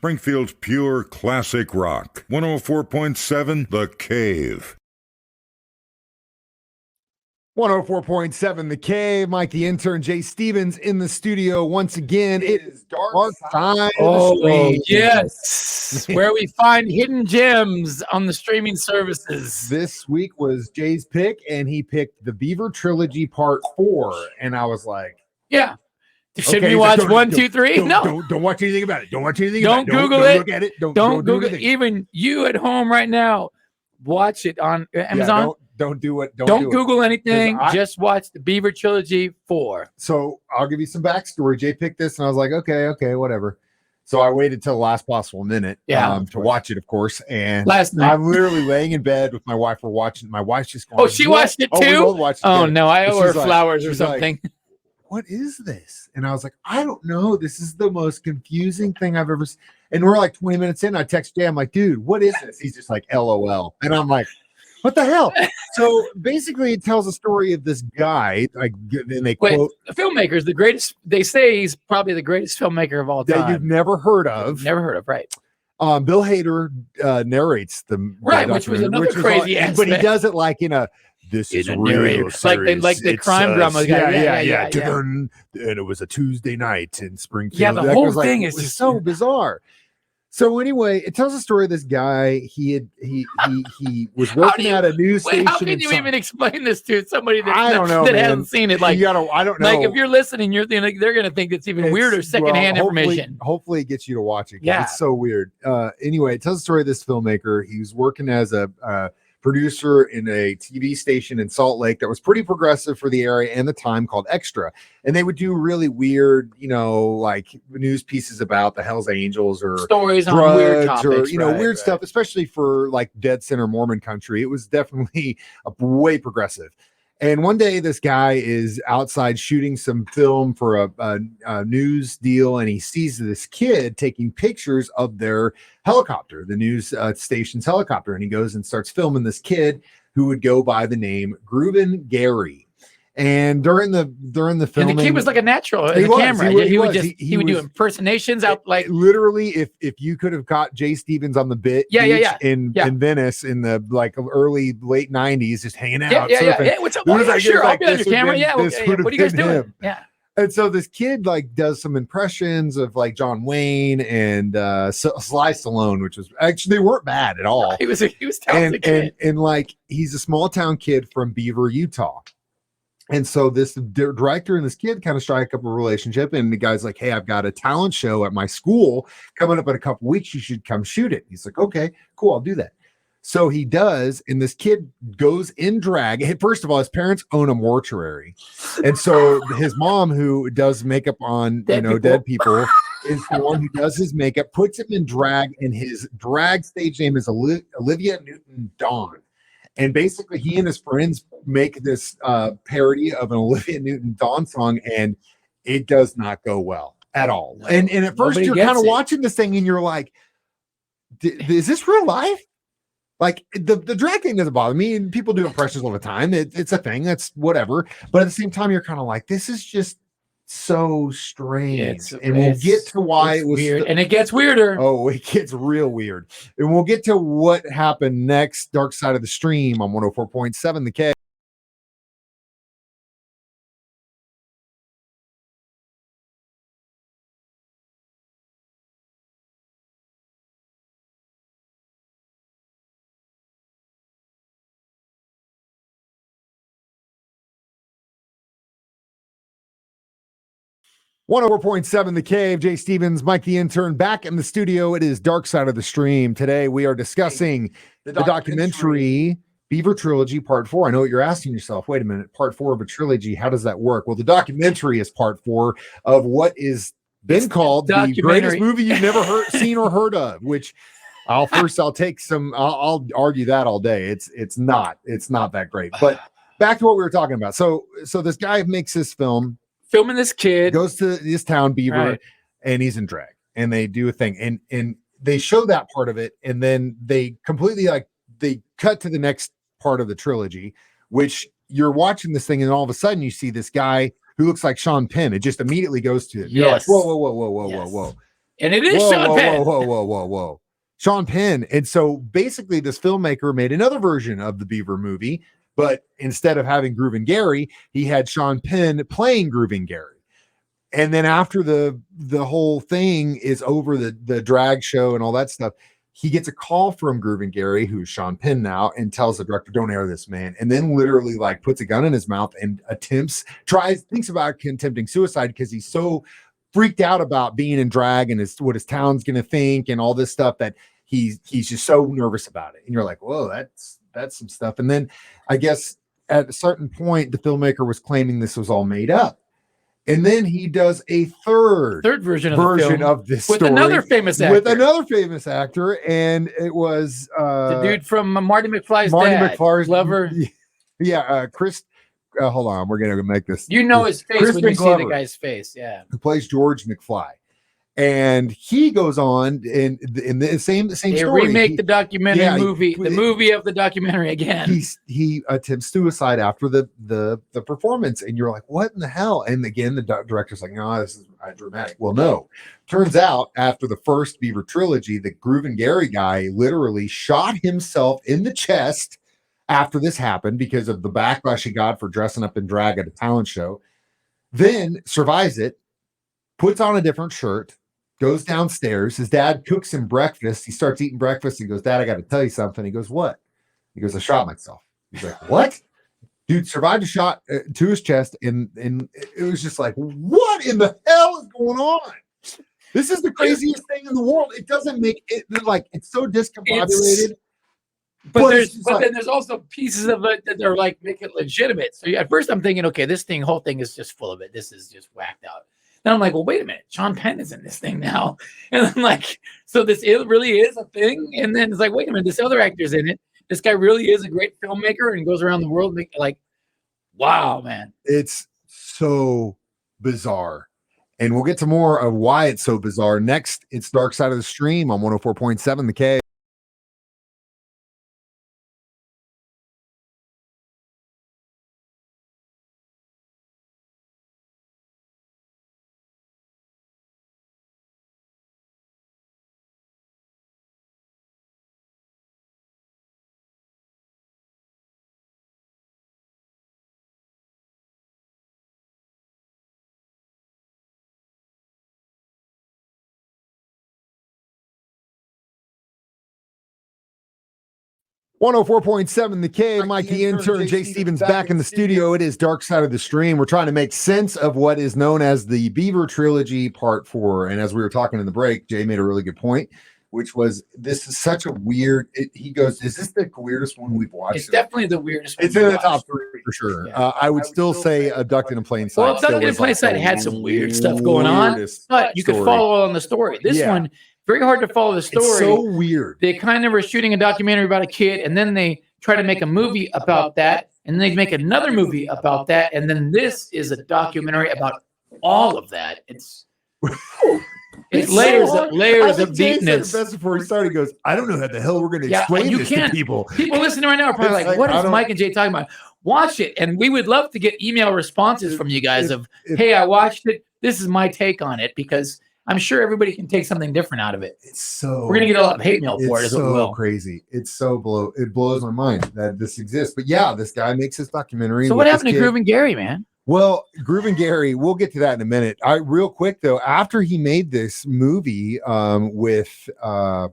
Springfield's pure classic rock. 104.7 The Cave. 104.7 The Cave. Mike the Intern, Jay Stevens in the studio once again. It is Dark Side of the Stream. Yes, where we find hidden gems on the streaming services. This week was Jay's pick, and he picked the Beaver Trilogy Part 4. And I was like, yeah. Should we watch 1, 2, 3? No. Don't watch anything about it. Don't watch anything about it. Don't Google it. Look at it. Don't Google it. Even you at home right now, watch it on Amazon. Yeah, don't do it. Don't Google anything. Just watch the Beaver Trilogy 4. So I'll give you some backstory. Jay picked this, and I was like, okay, whatever. So I waited till the last possible minute to watch it, of course. And last night, I'm literally laying in bed with my wife. We're watching. My wife's just going, oh, she watched it too? We both watched it together. No, I owe her flowers or something. Like, what is this? And I was like, I don't know. This is the most confusing thing I've ever seen. And we're like 20 minutes in. I text Jay. I'm like, dude, what is this? He's just like, LOL. And I'm like, what the hell? So basically, it tells a story of this guy. Like, and they quote, the filmmaker's the greatest. They say he's probably the greatest filmmaker of all time. That you've never heard of. Never heard of, right? Bill Hader narrates the which was another crazy aspect. But he does it like in a this is real, like the crime drama guy. Yeah. And it was a Tuesday night in Springfield. Yeah, the whole thing is just so bizarre. So anyway, it tells a story of this guy. He was working at a news station. How can you even explain this to somebody that I don't know, that hasn't seen it? Like, I don't know. Like, if you're listening, you're thinking they're going to think it's even weirder secondhand information. Hopefully, it gets you to watch it. Yeah, it's so weird. Anyway, it tells the story of this filmmaker. He was working as a producer in a TV station in Salt Lake that was pretty progressive for the area and the time, called Extra. And they would do really weird, like news pieces about the Hells Angels or stories drugs on weird topics, or weird stuff, especially for like dead center Mormon country. It was definitely way progressive. And one day, this guy is outside shooting some film for a news deal, and he sees this kid taking pictures of their helicopter, the news station's helicopter. And he goes and starts filming this kid who would go by the name Greuben Gary. And during the filming, and the kid was like a natural in the camera. He would do impersonations out, like literally. If you could have caught Jay Stevens on the beach in Venice in the like late 90s, just hanging out. Yeah. What's up? Sure, I'll be on your camera. What are you guys doing? Yeah. And so this kid like does some impressions of like John Wayne and Sly Stallone, which was actually, they weren't bad at all. He was talented kid. And like, he's a small town kid from Beaver, Utah. And so this director and this kid kind of strike up a relationship, and the guy's like, hey, I've got a talent show at my school coming up in a couple weeks. You should come shoot it. He's like, okay, cool, I'll do that. So he does, and this kid goes in drag. First of all, his parents own a mortuary. And so his mom, who does makeup on dead people, is the one who does his makeup, puts him in drag, and his drag stage name is Olivia Newton-Dawn. And basically, he and his friends make this parody of an Olivia Newton-Dawn song, and it does not go well at all. No, and at first, you're kind of watching this thing, and you're like, is this real life? Like, the drag thing doesn't bother me, and people do impressions all the time. It's a thing. That's whatever. But at the same time, you're kind of like, this is just so strange. And we'll get to why it was weird. And it gets weirder. Oh, it gets real weird. And we'll get to what happened next. Dark Side of the Stream on 104.7 The K. One 104.7 The Cave. Jay Stevens, Mike the Intern, back in the studio. It is Dark Side of the Stream. Today we are discussing the documentary Beaver Trilogy Part 4. I know what you're asking yourself. Wait a minute, Part 4 of a trilogy. How does that work? Well, the documentary is Part 4 of what is been called the greatest movie you've never seen or heard of. Which I'll take some. I'll argue that all day. It's not that great. But back to what we were talking about. So this guy makes this film. Filming this kid, goes to this town, Beaver, right, and he's in drag, and they do a thing, and they show that part of it, and then they completely they cut to the next part of the trilogy, which you're watching this thing, and all of a sudden you see this guy who looks like Sean Penn. It just immediately goes to it. You're like, whoa. And it is Sean Penn. Whoa. Sean Penn. And so basically this filmmaker made another version of the Beaver movie, but instead of having Groovin' Gary, he had Sean Penn playing Groovin' Gary. And then after the whole thing is over, the drag show and all that stuff, he gets a call from Groovin' Gary, who's Sean Penn now, and tells the director, don't air this, man. And then literally like puts a gun in his mouth and thinks about attempting suicide because he's so freaked out about being in drag and what his town's going to think and all this stuff that he's just so nervous about it. And you're like, whoa, that's some stuff. And then I guess at a certain point, the filmmaker was claiming this was all made up. And then he does a third version of this with story another famous actor, and it was the dude from Marty McFly's Glover. Yeah, Chris. Hold on, we're gonna make this. You know his face Crispin when you Glover, see the guy's face. Yeah, who plays George McFly, and he goes on in the same they story. Remake the documentary movie, the movie of the documentary again. He attempts suicide after the performance, and you're like, what in the hell? And again, the director's like, no, this is dramatic. Well, no, turns out after the first Beaver trilogy, the Groovin' Gary guy literally shot himself in the chest after this happened because of the backlash he got for dressing up in drag at a talent show. Then survives it, puts on a different shirt, goes downstairs. His dad cooks him breakfast. He starts eating breakfast. He goes, Dad, I got to tell you something. He goes, what? He goes, I shot myself. He's like, what? Dude survived a shot to his chest. And it was just like, what in the hell is going on? This is the craziest thing in the world. It doesn't make it like, it's so discombobulated. But then there's also pieces of it that are like make it legitimate. So at first I'm thinking, okay, whole thing is just full of it. This is just whacked out. Then I'm like, well, wait a minute, Sean Penn is in this thing now, and I'm like, so it really is a thing. And then it's like, wait a minute, this other actor's in it. This guy really is a great filmmaker and goes around the world like, wow, man, it's so bizarre. And we'll get to more of why it's so bizarre next. It's Dark Side of the Stream on 104.7 The K. .7 The K. Mike the Intern, Jay Stevens back in the studio. It is Dark Side of the Stream. We're trying to make sense of what is known as the Beaver Trilogy Part 4. And as we were talking in the break, Jay made a really good point, which was this is such a weird. He goes, "Is this the weirdest one we've watched?" It's definitely the weirdest. It's in the top 3 for sure. Yeah. I would still say Abducted in Plain Sight. Well, Abducted in Plain Sight had some weird stuff going on, but you could follow on the story. This one, very hard to follow the story. It's so weird. They kind of were shooting a documentary about a kid, and then they try to make a movie about that, and they make another movie about that, and then this is a documentary about all of that. It's layers of deepness. Best before he started, he goes, I don't know how the hell we're going to explain this to people. People listening right now are probably like, what is Mike and Jay talking about? Watch it, and we would love to get email responses from you guys of, hey, I watched it. This is my take on it, because I'm sure everybody can take something different out of it. We're gonna get a lot of hate mail for it. It's so crazy. It's so it blows my mind that this exists. But yeah, this guy makes this documentary. So what happened to Groovin' Gary, man? Well, Groovin' Gary, we'll get to that in a minute. Real quick though, after he made this movie with the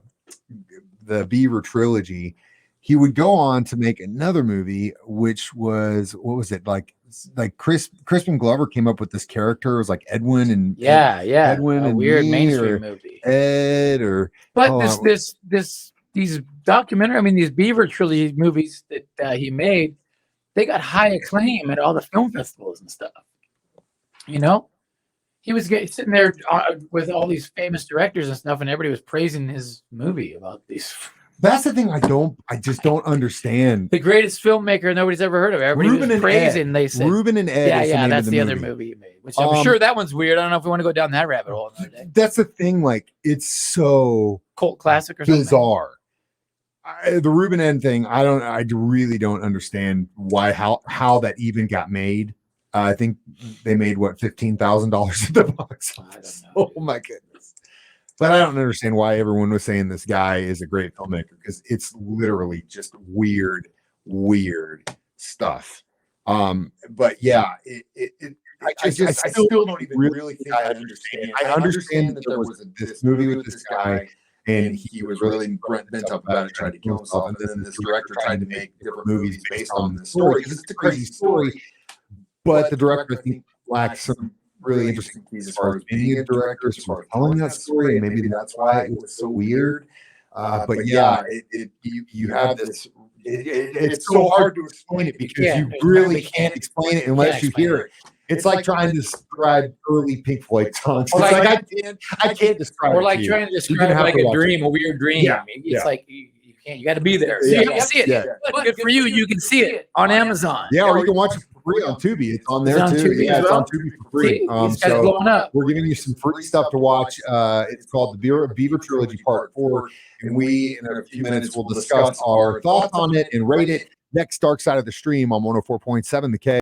Beaver trilogy, he would go on to make another movie, which was, what was it, like Crispin Glover came up with this character. It was like Edwin and Edwin, a and weird mainstream movie. Ed or these documentary, I mean, these Beaver trilogy movies that he made, they got high acclaim at all the film festivals and stuff. You know, he was sitting there with all these famous directors and stuff, and everybody was praising his movie about these. That's the thing I just don't understand. The greatest filmmaker nobody's ever heard of. Everybody was praising. They said Ruben and Ed. That's the other movie he made. Which I'm sure that one's weird. I don't know if we want to go down that rabbit hole another day. That's the thing. Like, it's so cult classic or something. Bizarre. The Ruben Ed thing. I really don't understand how that even got made. I think they made what $15,000 at the box office. Oh my goodness. But I don't understand why everyone was saying this guy is a great filmmaker, because it's literally just weird stuff. But yeah, I still don't even really think I understand. I understand that there was this movie with this guy, and he was really bent up about it, tried to kill himself, and then this director tried to make different movies based on this story, because it's a crazy story. But the director, I think, lacks some really interesting keys as far as being a director, as far as telling that story, and maybe that's why it was so weird. But yeah, you have this. It's so hard to explain it, because you really can't explain it unless you hear it. It's like trying to describe early Pink Floyd songs. It's like I can't describe. Or like trying to describe like a dream, a weird dream. Yeah, it's like you can't. You got to be there. So you have to see it. But good for you. You can see it on Amazon. Yeah, or you can watch it for free on Tubi. It's on there too. Yeah, it's on Tubi for free. So we're giving you some free stuff to watch. It's called the Beaver Trilogy Part 4, and we in a few minutes will discuss our thoughts on it and rate it. Next, Dark Side of the Stream on 104.7 The K.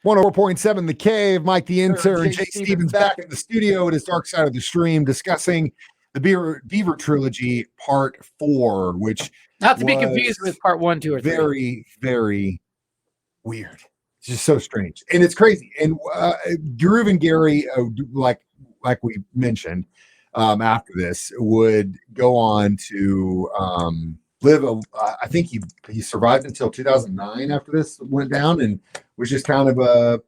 104.7 The Cave. Mike the Intern, Jay Stevens back in the studio. It is Dark Side of the Stream, discussing the Beaver Trilogy Part 4, which not to be confused with Part 1, 2, or 3. Very, very weird. It's just so strange, and it's crazy. And Groove and Gary, like we mentioned, after this would go on to live I think he survived until 2009 after this went down, and was just kind of a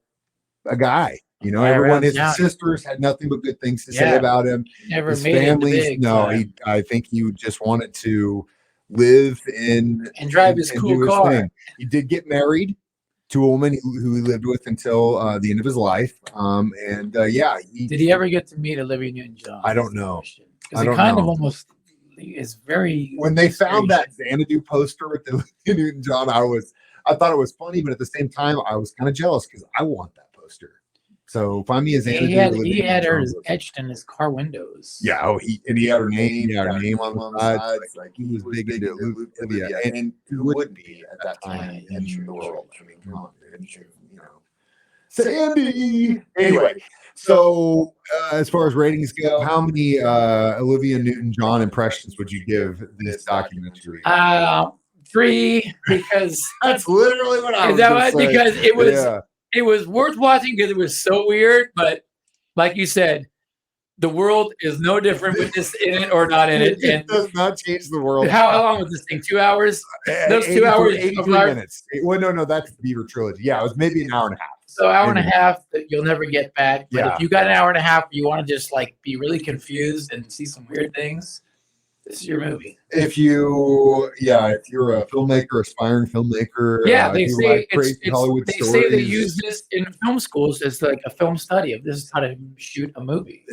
guy, you know. Everyone, his sisters had nothing but good things to say about him. Never his made families, it no. I think he just wanted to live and drive his cool car. Thing. He did get married to a woman who he lived with until the end of his life. Did he ever get to meet Olivia Newton-John? I don't know. Because he kind of almost is very. When they found that Xanadu poster with the Newton-John, I thought it was funny, but at the same time, I was kind of jealous, because I want that poster. So find me a Xanadu. He had her etched in his car windows. Yeah, he had her name. Yeah, her name on the side. Like he was big into Olivia, and who wouldn't be at that time in the world? I mean, come on, you know, Sandy. Anyway, so as far as ratings go, how many Olivia Newton-John impressions would you give this documentary? 3, because that's literally what I was going to say. Because it was worth watching, because it was so weird. But like you said, the world is no different with this in it or not in it. It does not change the world. How long was this thing? 2 hours? Those 2 hours, 83 minutes. Well, no, that's the Beaver Trilogy. Yeah, it was maybe an hour and a half. So hour and a half that you'll never get back. But if you got an hour and a half, you want to just like be really confused and see some weird things, this is your movie. If you're a filmmaker, aspiring filmmaker, they say Hollywood they stories. say they use this in film schools as like a film study of this is how to shoot a movie.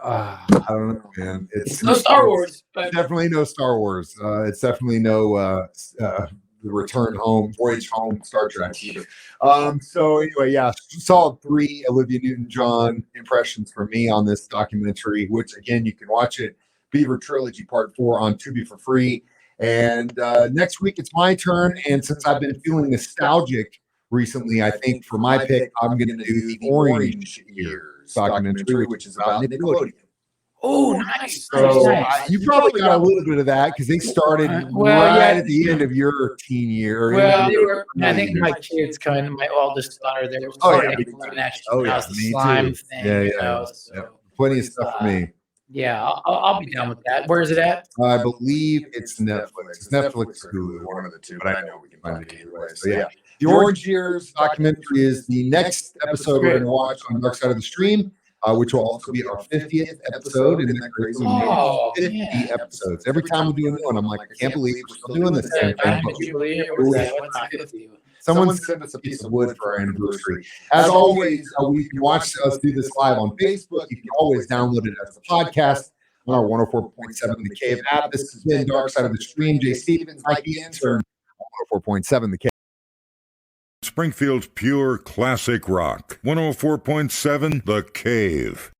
I don't know, man. It's no Star Wars, but definitely no Star Wars. It's definitely no the Return Home, Voyage Home, Star Trek either. So anyway, solid 3 Olivia Newton-John impressions for me on this documentary, which again, you can watch it, Beaver Trilogy Part 4 on Tubi for free. And next week it's my turn. And since I've been feeling nostalgic recently, I think for my pick, I'm going to do the Orange Years documentary, which is about Nickelodeon. Oh, nice. So you probably got a little bit of that, because they started at the end of your teen year. Well, I think my kids my oldest daughter, there was the slime thing. Plenty of stuff for me. Yeah, I'll be down with that. Where is it at? I believe it's Netflix. It's Netflix or Hulu, one of the two, but I know we can find it either way. So yeah, the Orange Years documentary is the next episode we're going to watch on Dark Side of the Stream, which will also be our 50th episode. And then 50 episodes. Every time we do a new one, I'm like, I can't believe we're still doing this. Someone sent us a piece of wood for our anniversary. As always, you can watch us do this live on Facebook. You can always download it as a podcast on our 104.7 The Cave app. This has been Dark Side of the Stream. Jay Stevens, Mike the Intern, 104.7 The Cave. Springfield's pure classic rock. 104.7 The Cave.